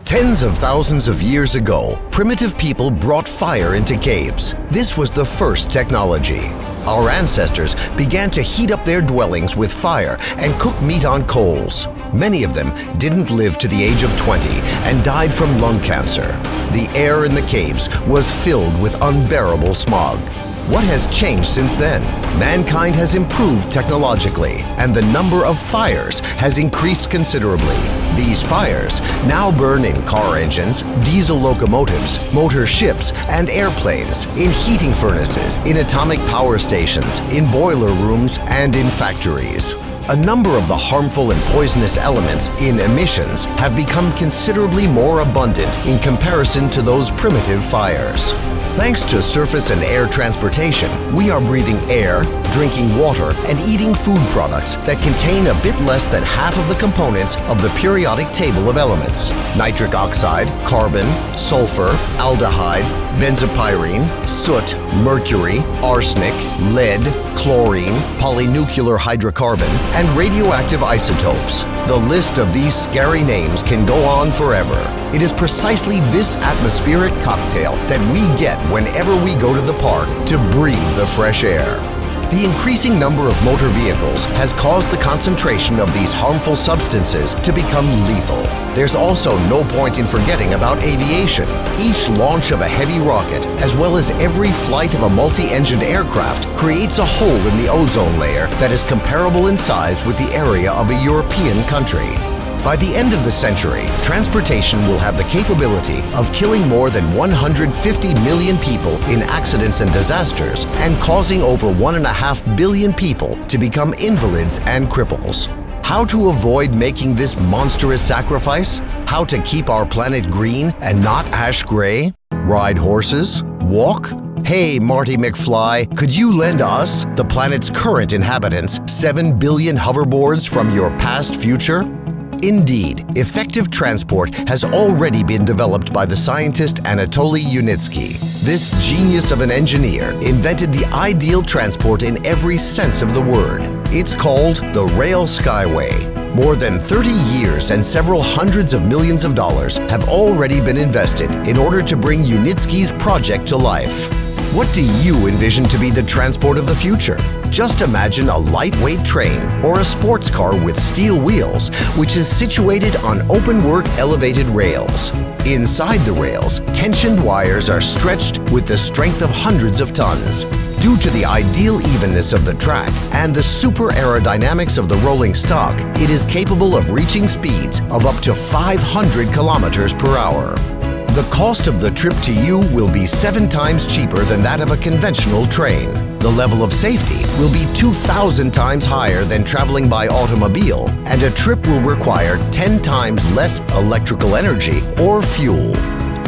Tens of thousands of years ago, primitive people brought fire into caves. This was the first technology. Our ancestors began to heat up their dwellings with fire and cook meat on coals. Many of them didn't live to the age of 20 and died from lung cancer. The air in the caves was filled with unbearable smog. What has changed since then? Mankind has improved technologically, and the number of fires has increased considerably. These fires now burn in car engines, diesel locomotives, motor ships, and airplanes, in heating furnaces, in atomic power stations, in boiler rooms, and in factories. A number of the harmful and poisonous elements in emissions have become considerably more abundant in comparison to those primitive fires. Thanks to surface and air transportation, we are breathing air, drinking water, and eating food products that contain a bit less than half of the components of the periodic table of elements: nitric oxide, carbon, sulfur, aldehyde, benzopyrene, soot, mercury, arsenic, lead, chlorine, polynuclear hydrocarbon, and radioactive isotopes. The list of these scary names can go on forever. It is precisely this atmospheric cocktail that we get whenever we go to the park to breathe the fresh air. The increasing number of motor vehicles has caused the concentration of these harmful substances to become lethal. There's also no point in forgetting about aviation. Each launch of a heavy rocket, as well as every flight of a multi-engined aircraft, creates a hole in the ozone layer that is comparable in size with the area of a European country. By the end of the century, transportation will have the capability of killing more than 150 million people in accidents and disasters and causing over 1.5 billion people to become invalids and cripples. How to avoid making this monstrous sacrifice? How to keep our planet green and not ash gray? Ride horses? Walk? Hey, Marty McFly, could you lend us, the planet's current inhabitants, 7 billion hoverboards from your past future? Indeed, effective transport has already been developed by the scientist Anatoly Yunitsky. This genius of an engineer invented the ideal transport in every sense of the word. It's called the Rail Skyway. More than 30 years and several hundreds of millions of dollars have already been invested in order to bring Yunitsky's project to life. What do you envision to be the transport of the future? Just imagine a lightweight train or a sports car with steel wheels, which is situated on open-work elevated rails. Inside the rails, tensioned wires are stretched with the strength of hundreds of tons. Due to the ideal evenness of the track and the super aerodynamics of the rolling stock, it is capable of reaching speeds of up to 500 kilometers per hour. The cost of the trip to you will be 7 times cheaper than that of a conventional train. The level of safety will be 2,000 times higher than traveling by automobile, and a trip will require 10 times less electrical energy or fuel.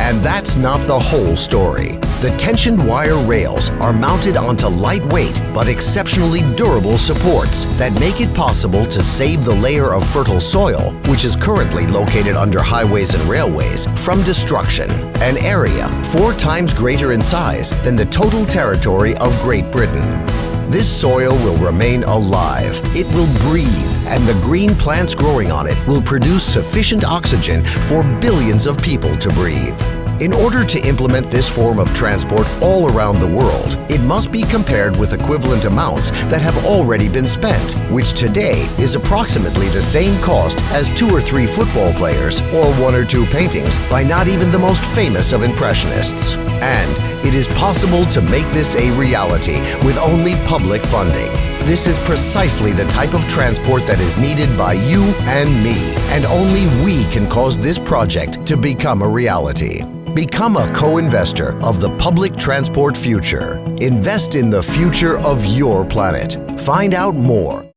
And that's not the whole story. The tensioned wire rails are mounted onto lightweight but exceptionally durable supports that make it possible to save the layer of fertile soil, which is currently located under highways and railways, from destruction, an area 4 times greater in size than the total territory of Great Britain. This soil will remain alive, it will breathe, and the green plants growing on it will produce sufficient oxygen for billions of people to breathe. In order to implement this form of transport all around the world, it must be compared with equivalent amounts that have already been spent, which today is approximately the same cost as 2 or 3 football players or 1 or 2 paintings by not even the most famous of impressionists. And it is possible to make this a reality with only public funding. This is precisely the type of transport that is needed by you and me, and only we can cause this project to become a reality. Become a co-investor of the public transport future. Invest in the future of your planet. Find out more